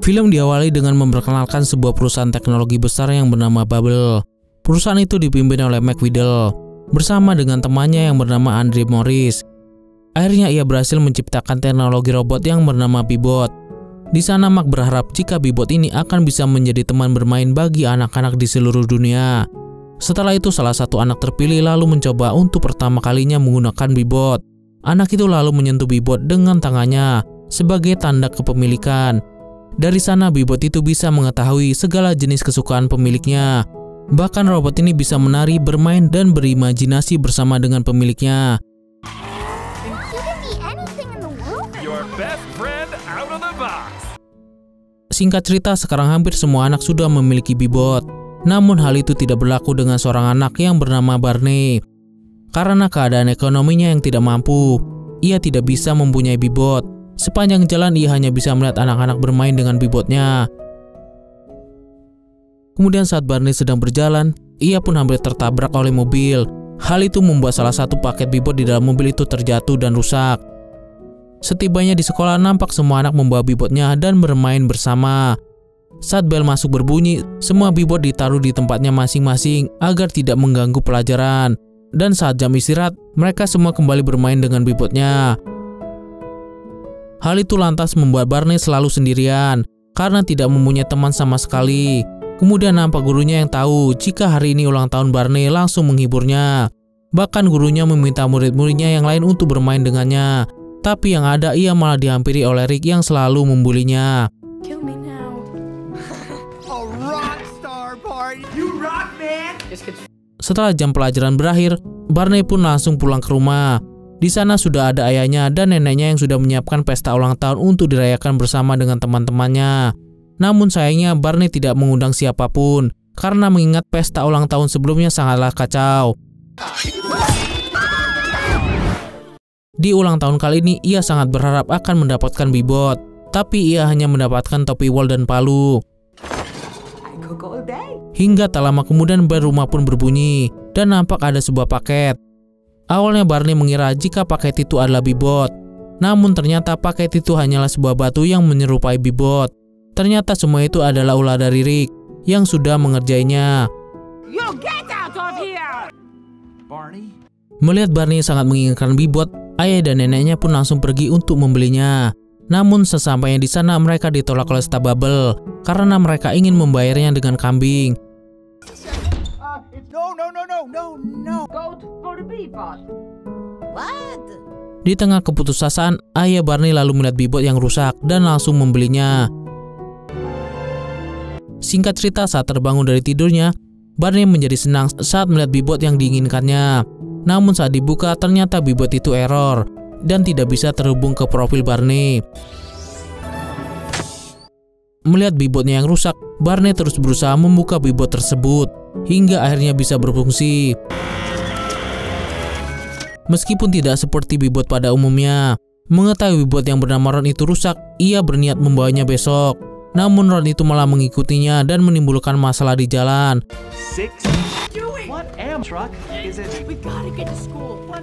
Film diawali dengan memperkenalkan sebuah perusahaan teknologi besar yang bernama Bubble. Perusahaan itu dipimpin oleh Mac Weddle bersama dengan temannya yang bernama Andre Morris. Akhirnya ia berhasil menciptakan teknologi robot yang bernama Bebot. Di sana Mac berharap jika Bebot ini akan bisa menjadi teman bermain bagi anak-anak di seluruh dunia. Setelah itu salah satu anak terpilih lalu mencoba untuk pertama kalinya menggunakan Bebot. Anak itu lalu menyentuh Bebot dengan tangannya sebagai tanda kepemilikan. Dari sana Bebot itu bisa mengetahui segala jenis kesukaan pemiliknya. Bahkan robot ini bisa menari, bermain, dan berimajinasi bersama dengan pemiliknya. Singkat cerita, sekarang hampir semua anak sudah memiliki Bebot. Namun hal itu tidak berlaku dengan seorang anak yang bernama Barney. Karena keadaan ekonominya yang tidak mampu, ia tidak bisa mempunyai Bebot. Sepanjang jalan ia hanya bisa melihat anak-anak bermain dengan Bebotnya. Kemudian saat Barney sedang berjalan, ia pun hampir tertabrak oleh mobil. Hal itu membuat salah satu paket Bebot di dalam mobil itu terjatuh dan rusak. Setibanya di sekolah, nampak semua anak membawa Bebotnya dan bermain bersama. Saat bel masuk berbunyi, semua Bebot ditaruh di tempatnya masing-masing agar tidak mengganggu pelajaran. Dan saat jam istirahat, mereka semua kembali bermain dengan Bebotnya. Hal itu lantas membuat Barney selalu sendirian karena tidak mempunyai teman sama sekali. Kemudian nampak gurunya yang tahu jika hari ini ulang tahun Barney langsung menghiburnya. Bahkan gurunya meminta murid-muridnya yang lain untuk bermain dengannya. Tapi yang ada ia malah dihampiri oleh Rick yang selalu membulinya. Setelah jam pelajaran berakhir, Barney pun langsung pulang ke rumah. Di sana sudah ada ayahnya dan neneknya yang sudah menyiapkan pesta ulang tahun untuk dirayakan bersama dengan teman-temannya. Namun sayangnya Barney tidak mengundang siapapun karena mengingat pesta ulang tahun sebelumnya sangatlah kacau. Di ulang tahun kali ini ia sangat berharap akan mendapatkan Bebot, tapi ia hanya mendapatkan topi wol dan palu. Hingga tak lama kemudian bel rumah pun berbunyi dan nampak ada sebuah paket. Awalnya Barney mengira jika paket itu adalah Bebot, namun ternyata paket itu hanyalah sebuah batu yang menyerupai Bebot. Ternyata semua itu adalah ulah dari Rick yang sudah mengerjainya. Melihat Barney sangat menginginkan Bebot, ayah dan neneknya pun langsung pergi untuk membelinya. Namun sesampainya di sana mereka ditolak oleh staf Bubble karena mereka ingin membayarnya dengan kambing. Di tengah keputusasaan, ayah Barney lalu melihat Bebot yang rusak dan langsung membelinya. Singkat cerita, saat terbangun dari tidurnya, Barney menjadi senang saat melihat Bebot yang diinginkannya. Namun saat dibuka, ternyata Bebot itu error dan tidak bisa terhubung ke profil Barney. Melihat Bebotnya yang rusak, Barney terus berusaha membuka Bebot tersebut hingga akhirnya bisa berfungsi. Meskipun tidak seperti Bebot pada umumnya, mengetahui Bebot yang bernama Ron itu rusak, ia berniat membawanya besok. Namun Ron itu malah mengikutinya dan menimbulkan masalah di jalan.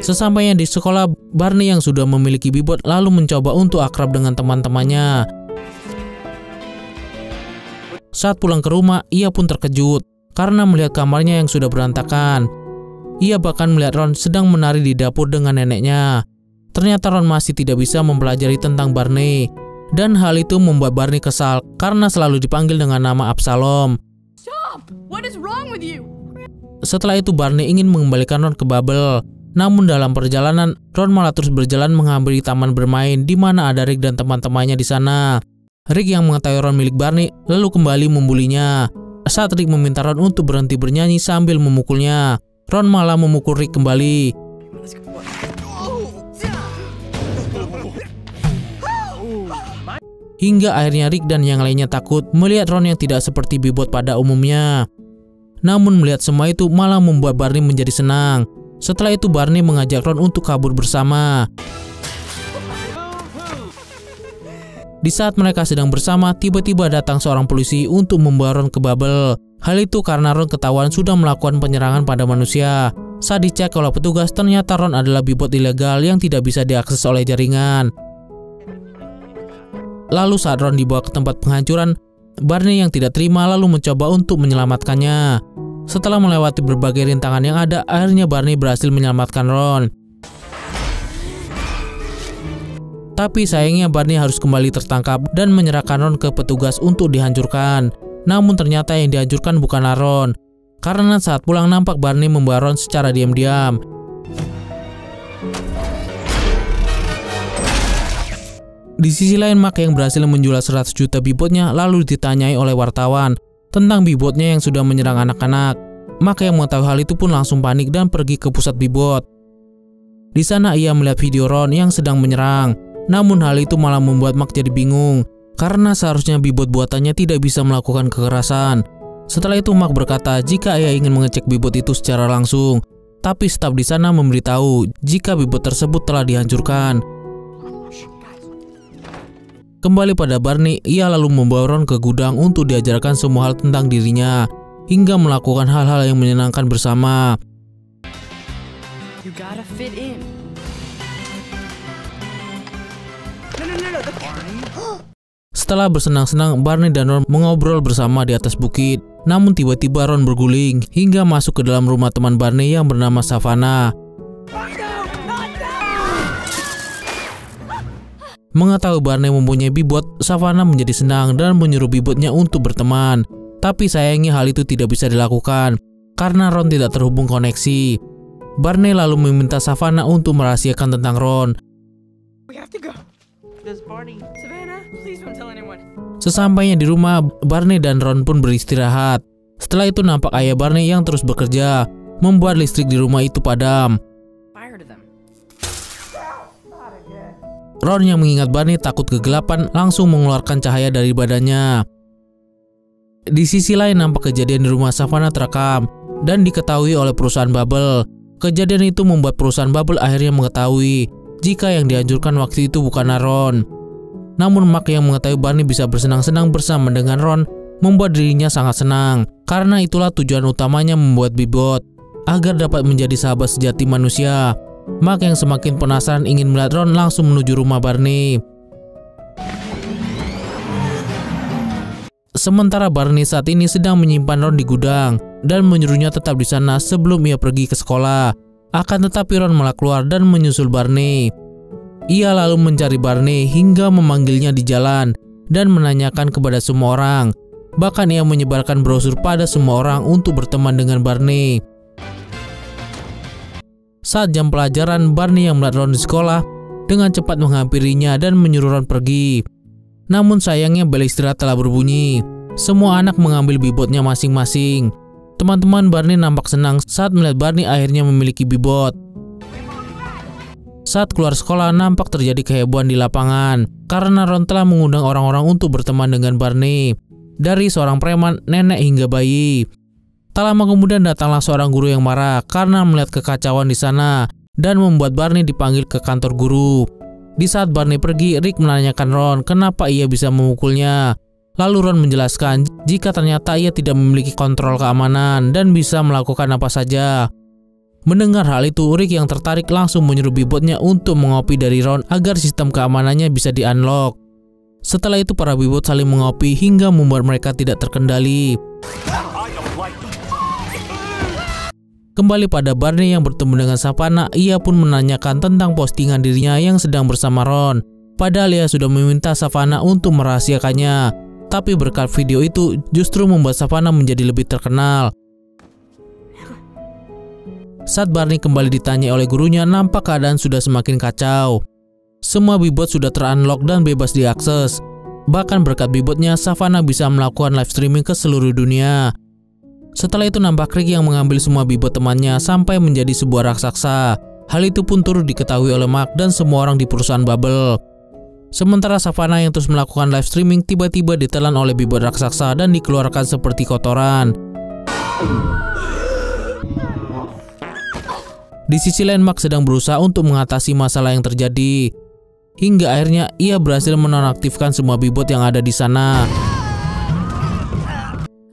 Sesampainya di sekolah, Barney yang sudah memiliki Bebot lalu mencoba untuk akrab dengan teman-temannya. Saat pulang ke rumah, ia pun terkejut karena melihat kamarnya yang sudah berantakan. Ia bahkan melihat Ron sedang menari di dapur dengan neneknya. Ternyata Ron masih tidak bisa mempelajari tentang Barney. Dan hal itu membuat Barney kesal karena selalu dipanggil dengan nama Absalom. Setelah itu Barney ingin mengembalikan Ron ke Bubble. Namun dalam perjalanan, Ron malah terus berjalan menghampiri taman bermain di mana ada Rick dan teman-temannya di sana. Rick yang mengetahui Ron milik Barney lalu kembali membulinya. Saat Rick meminta Ron untuk berhenti bernyanyi sambil memukulnya, Ron malah memukul Rick kembali. Hingga akhirnya Rick dan yang lainnya takut melihat Ron yang tidak seperti Bebot pada umumnya. Namun melihat semua itu malah membuat Barney menjadi senang. Setelah itu Barney mengajak Ron untuk kabur bersama. Di saat mereka sedang bersama, tiba-tiba datang seorang polisi untuk membawa Ron ke Bubble. Hal itu karena Ron ketahuan sudah melakukan penyerangan pada manusia. Saat dicek oleh petugas, ternyata Ron adalah bibot ilegal yang tidak bisa diakses oleh jaringan. Lalu saat Ron dibawa ke tempat penghancuran, Barney yang tidak terima lalu mencoba untuk menyelamatkannya. Setelah melewati berbagai rintangan yang ada, akhirnya Barney berhasil menyelamatkan Ron. Tapi sayangnya Barney harus kembali tertangkap dan menyerahkan Ron ke petugas untuk dihancurkan. Namun ternyata yang dihancurkan bukanlah Ron, karena saat pulang nampak Barney membawa Ron secara diam-diam. Di sisi lain, Mark yang berhasil menjual 100 juta bibotnya lalu ditanyai oleh wartawan tentang bibotnya yang sudah menyerang anak-anak. Mark yang mengetahui hal itu pun langsung panik dan pergi ke pusat bibot. Di sana ia melihat video Ron yang sedang menyerang. Namun hal itu malah membuat Mark jadi bingung, karena seharusnya bibot buatannya tidak bisa melakukan kekerasan. Setelah itu Mark berkata jika ia ingin mengecek bibot itu secara langsung, tapi staf di sana memberitahu jika bibot tersebut telah dihancurkan. Kembali pada Barney, ia lalu membawa Ron ke gudang untuk diajarkan semua hal tentang dirinya, hingga melakukan hal-hal yang menyenangkan bersama. You gotta fit in. Setelah bersenang-senang, Barney dan Ron mengobrol bersama di atas bukit. Namun tiba-tiba Ron berguling hingga masuk ke dalam rumah teman Barney yang bernama Savannah. Mengetahui Barney mempunyai bibot, Savannah menjadi senang dan menyuruh bibotnya untuk berteman. Tapi sayangnya hal itu tidak bisa dilakukan karena Ron tidak terhubung koneksi. Barney lalu meminta Savannah untuk merahasiakan tentang Ron. We have to go. Does Barney? Savannah, please don't tell anyone. Sesampainya di rumah, Barney dan Ron pun beristirahat. Setelah itu nampak ayah Barney yang terus bekerja, membuat listrik di rumah itu padam. Fire to them. Ron yang mengingat Barney takut kegelapan langsung mengeluarkan cahaya dari badannya. Di sisi lain nampak kejadian di rumah Savannah terekam dan diketahui oleh perusahaan Bubble. Kejadian itu membuat perusahaan Bubble akhirnya mengetahui jika yang dihancurkan waktu itu bukanlah Ron. Namun Mark yang mengetahui Barney bisa bersenang-senang bersama dengan Ron membuat dirinya sangat senang, karena itulah tujuan utamanya membuat bibot, agar dapat menjadi sahabat sejati manusia. Mark yang semakin penasaran ingin melihat Ron langsung menuju rumah Barney. Sementara Barney saat ini sedang menyimpan Ron di gudang dan menyuruhnya tetap di sana sebelum ia pergi ke sekolah. Akan tetapi Ron malah keluar dan menyusul Barney. Ia lalu mencari Barney hingga memanggilnya di jalan dan menanyakan kepada semua orang. Bahkan ia menyebarkan brosur pada semua orang untuk berteman dengan Barney. Saat jam pelajaran, Barney yang melihat Ron di sekolah dengan cepat menghampirinya dan menyuruh Ron pergi. Namun sayangnya bel istirahat telah berbunyi. Semua anak mengambil bibotnya masing-masing. Teman-teman Barney nampak senang saat melihat Barney akhirnya memiliki bibot. Saat keluar sekolah nampak terjadi kehebohan di lapangan karena Ron telah mengundang orang-orang untuk berteman dengan Barney. Dari seorang preman, nenek hingga bayi. Tak lama kemudian datanglah seorang guru yang marah karena melihat kekacauan di sana dan membuat Barney dipanggil ke kantor guru. Di saat Barney pergi, Rick menanyakan Ron kenapa ia bisa memukulnya. Lalu Ron menjelaskan jika ternyata ia tidak memiliki kontrol keamanan dan bisa melakukan apa saja. Mendengar hal itu, Rick yang tertarik langsung menyuruh bibotnya untuk mengopi dari Ron agar sistem keamanannya bisa di-unlock. Setelah itu para bibot saling mengopi hingga membuat mereka tidak terkendali. Kembali pada Barney yang bertemu dengan Savannah, ia pun menanyakan tentang postingan dirinya yang sedang bersama Ron. Padahal ia sudah meminta Savannah untuk merahasiakannya. Tapi berkat video itu justru membuat Savannah menjadi lebih terkenal. Saat Barney kembali ditanya oleh gurunya, nampak keadaan sudah semakin kacau. Semua bibot sudah ter-unlock dan bebas diakses. Bahkan berkat bibotnya, Savannah bisa melakukan live streaming ke seluruh dunia. Setelah itu nampak Rick yang mengambil semua bibot temannya sampai menjadi sebuah raksasa. Hal itu pun turut diketahui oleh Mark dan semua orang di perusahaan Bubble. Sementara Savannah yang terus melakukan live streaming tiba-tiba ditelan oleh bibot raksasa dan dikeluarkan seperti kotoran. Di sisi lain Mark sedang berusaha untuk mengatasi masalah yang terjadi. Hingga akhirnya ia berhasil menonaktifkan semua bibot yang ada di sana.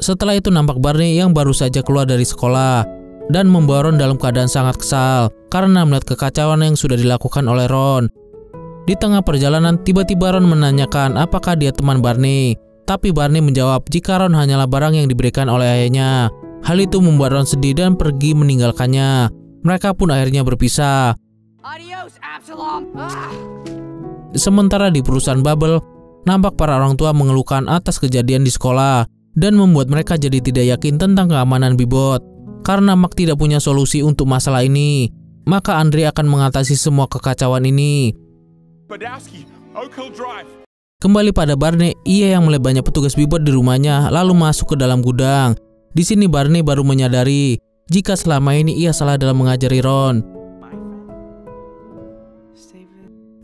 Setelah itu nampak Barney yang baru saja keluar dari sekolah dan membawa Ron dalam keadaan sangat kesal karena melihat kekacauan yang sudah dilakukan oleh Ron. Di tengah perjalanan, tiba-tiba Ron menanyakan apakah dia teman Barney. Tapi Barney menjawab jika Ron hanyalah barang yang diberikan oleh ayahnya. Hal itu membuat Ron sedih dan pergi meninggalkannya. Mereka pun akhirnya berpisah. Adios, Absalom. Sementara di perusahaan Bubble, nampak para orang tua mengeluhkan atas kejadian di sekolah dan membuat mereka jadi tidak yakin tentang keamanan Bebop. Karena Mark tidak punya solusi untuk masalah ini, maka Andre akan mengatasi semua kekacauan ini. Kembali pada Barney, ia yang melihat banyak petugas Bebop di rumahnya lalu masuk ke dalam gudang. Di sini Barney baru menyadari jika selama ini ia salah dalam mengajari Ron.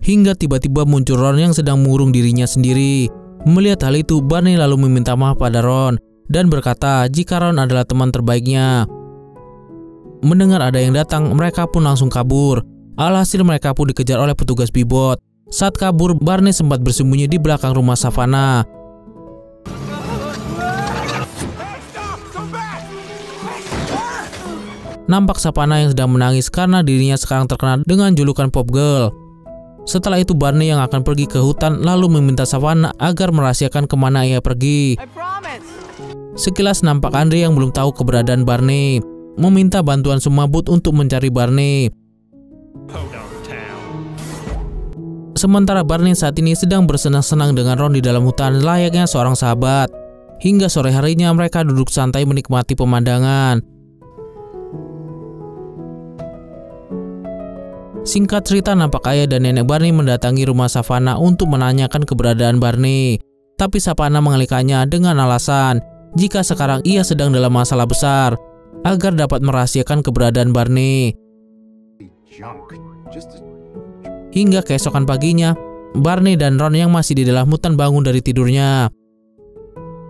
Hingga tiba-tiba muncul Ron yang sedang mengurung dirinya sendiri. Melihat hal itu, Barney lalu meminta maaf pada Ron dan berkata jika Ron adalah teman terbaiknya. Mendengar ada yang datang, mereka pun langsung kabur. Alhasil mereka pun dikejar oleh petugas Bebop. Saat kabur, Barney sempat bersembunyi di belakang rumah Savannah. Nampak Savannah yang sedang menangis karena dirinya sekarang terkenal dengan julukan Pop Girl. Setelah itu Barney yang akan pergi ke hutan lalu meminta Savannah agar merahasiakan kemana ia pergi. Sekilas nampak Andre yang belum tahu keberadaan Barney, meminta bantuan semua booth untuk mencari Barney. Sementara Barney saat ini sedang bersenang-senang dengan Ron di dalam hutan layaknya seorang sahabat. Hingga sore harinya mereka duduk santai menikmati pemandangan. Singkat cerita, nampak ayah dan nenek Barney mendatangi rumah Savannah untuk menanyakan keberadaan Barney. Tapi Savannah mengalihkannya dengan alasan jika sekarang ia sedang dalam masalah besar agar dapat merahasiakan keberadaan Barney. Hingga keesokan paginya, Barney dan Ron yang masih di dalam hutan bangun dari tidurnya.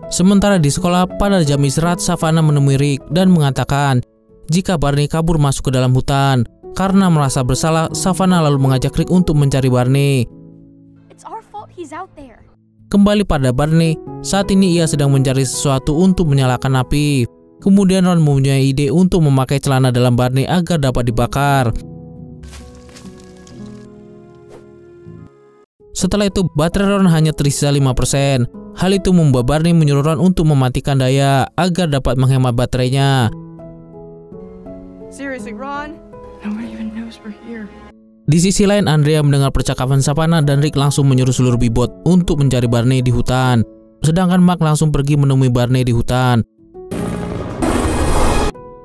Sementara di sekolah, pada jam istirahat, Savannah menemui Rick dan mengatakan jika Barney kabur masuk ke dalam hutan. Karena merasa bersalah, Savannah lalu mengajak Rick untuk mencari Barney. Kembali pada Barney, saat ini ia sedang mencari sesuatu untuk menyalakan api. Kemudian Ron mempunyai ide untuk memakai celana dalam Barney agar dapat dibakar. Setelah itu, baterai Ron hanya tersisa 5%. Hal itu membuat Barney menyuruh Ron untuk mematikan daya agar dapat menghemat baterainya. Seriously, Ron? Nobody even knows we're here. Di sisi lain, Andrea mendengar percakapan Savannah dan Rick langsung menyuruh seluruh Bebop untuk mencari Barney di hutan. Sedangkan Mark langsung pergi menemui Barney di hutan.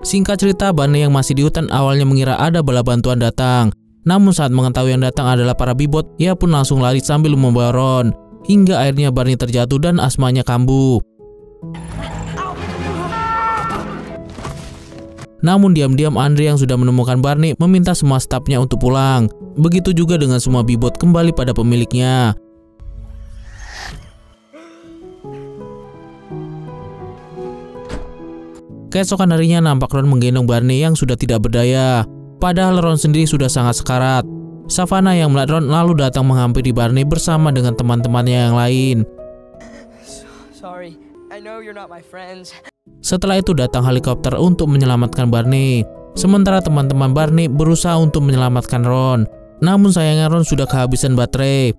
Singkat cerita, Barney yang masih di hutan awalnya mengira ada bala bantuan datang. Namun saat mengetahui yang datang adalah para Bebop, ia pun langsung lari sambil membawa Ron. Hingga akhirnya Barney terjatuh dan asmanya kambuh. Namun diam-diam Andre yang sudah menemukan Barney meminta semua stafnya untuk pulang. Begitu juga dengan semua Bebop kembali pada pemiliknya. Keesokan harinya nampak Ron menggendong Barney yang sudah tidak berdaya. Padahal Ron sendiri sudah sangat sekarat. Savannah yang melihat Ron lalu datang menghampiri Barney bersama dengan teman-temannya yang lain. Sorry, I know you're not my friends. Setelah itu datang helikopter untuk menyelamatkan Barney. Sementara teman-teman Barney berusaha untuk menyelamatkan Ron. Namun sayangnya Ron sudah kehabisan baterai.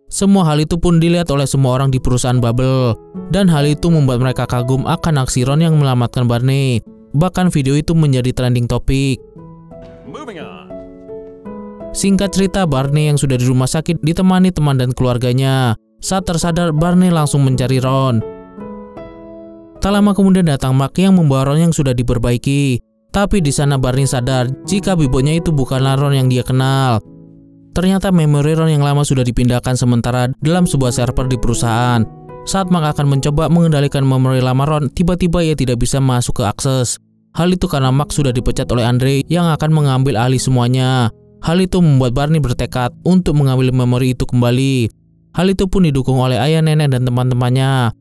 Semua hal itu pun dilihat oleh semua orang di perusahaan Bubble. Dan hal itu membuat mereka kagum akan aksi Ron yang menyelamatkan Barney. Bahkan video itu menjadi trending topik. Singkat cerita, Barney yang sudah di rumah sakit ditemani teman dan keluarganya. Saat tersadar, Barney langsung mencari Ron. Tak lama kemudian datang Mark yang membawa Ron yang sudah diperbaiki. Tapi di sana Barney sadar jika Bebopnya itu bukanlah Ron yang dia kenal. Ternyata memori Ron yang lama sudah dipindahkan sementara dalam sebuah server di perusahaan. Saat Mark akan mencoba mengendalikan memori lama Ron, tiba-tiba ia tidak bisa masuk ke akses. Hal itu karena Mark sudah dipecat oleh Andre yang akan mengambil alih semuanya. Hal itu membuat Barney bertekad untuk mengambil memori itu kembali. Hal itu pun didukung oleh ayah, nenek, dan teman-temannya.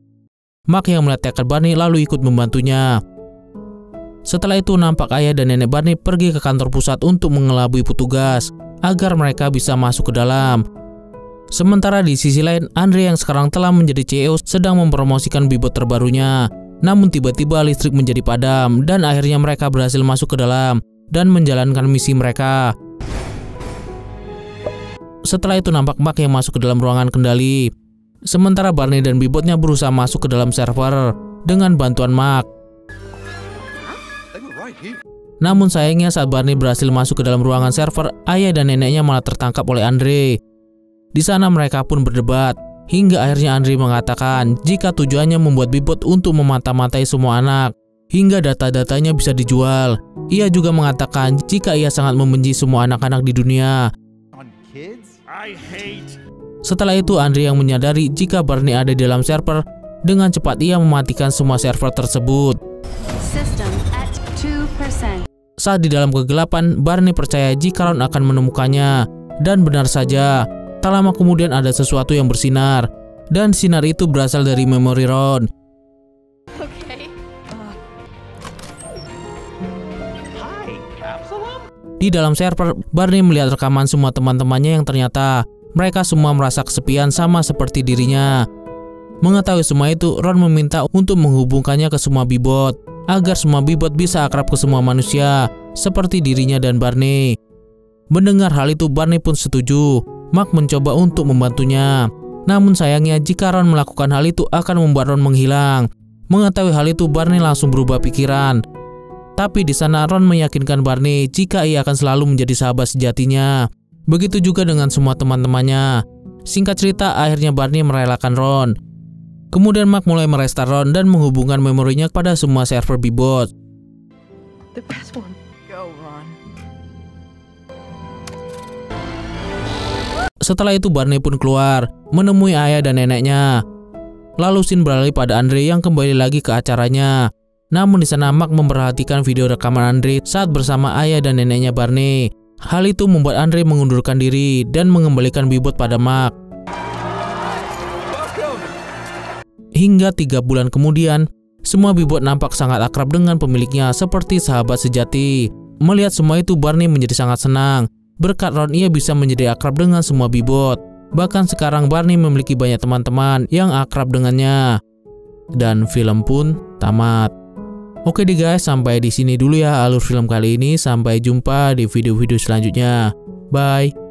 Mark yang melihat tekad Barney lalu ikut membantunya. Setelah itu nampak ayah dan nenek Barney pergi ke kantor pusat untuk mengelabui petugas agar mereka bisa masuk ke dalam. Sementara di sisi lain, Andre yang sekarang telah menjadi CEO sedang mempromosikan Bebop terbarunya. Namun tiba-tiba listrik menjadi padam dan akhirnya mereka berhasil masuk ke dalam dan menjalankan misi mereka. Setelah itu nampak Mark yang masuk ke dalam ruangan kendali. Sementara Barney dan Bebopnya berusaha masuk ke dalam server dengan bantuan Mark. Namun sayangnya saat Barney berhasil masuk ke dalam ruangan server, ayah dan neneknya malah tertangkap oleh Andre. Di sana mereka pun berdebat, hingga akhirnya Andre mengatakan jika tujuannya membuat Bebop untuk memata-matai semua anak, hingga data-datanya bisa dijual. Ia juga mengatakan jika ia sangat membenci semua anak-anak di dunia. Setelah itu Andre yang menyadari jika Barney ada di dalam server. Dengan cepat ia mematikan semua server tersebut. Saat di dalam kegelapan, Barney percaya jika Ron akan menemukannya. Dan benar saja, tak lama kemudian ada sesuatu yang bersinar. Dan sinar itu berasal dari memori Ron. Di dalam server, Barney melihat rekaman semua teman-temannya yang ternyata mereka semua merasa kesepian sama seperti dirinya. Mengetahui semua itu, Ron meminta untuk menghubungkannya ke semua Bebop agar semua Bebop bisa akrab ke semua manusia seperti dirinya dan Barney. Mendengar hal itu, Barney pun setuju. Mark mencoba untuk membantunya. Namun sayangnya jika Ron melakukan hal itu akan membuat Ron menghilang. Mengetahui hal itu, Barney langsung berubah pikiran. Tapi di sana Ron meyakinkan Barney jika ia akan selalu menjadi sahabat sejatinya. Begitu juga dengan semua teman-temannya. Singkat cerita, akhirnya Barney merelakan Ron. Kemudian Mark mulai merestart Ron dan menghubungkan memorinya kepada semua server Bebop. The best one. Go, Ron. Setelah itu Barney pun keluar, menemui ayah dan neneknya. Lalu scene beralih pada Andre yang kembali lagi ke acaranya. Namun di sana Mark memperhatikan video rekaman Andre saat bersama ayah dan neneknya Barney. Hal itu membuat Andre mengundurkan diri dan mengembalikan Bebop pada Mark. Hingga 3 bulan kemudian, semua Bebop nampak sangat akrab dengan pemiliknya seperti sahabat sejati. Melihat semua itu, Barney menjadi sangat senang. Berkat Ron, ia bisa menjadi akrab dengan semua Bebop. Bahkan sekarang Barney memiliki banyak teman-teman yang akrab dengannya. Dan film pun tamat. Oke deh guys, sampai di sini dulu ya alur film kali ini. Sampai jumpa di video-video selanjutnya. Bye.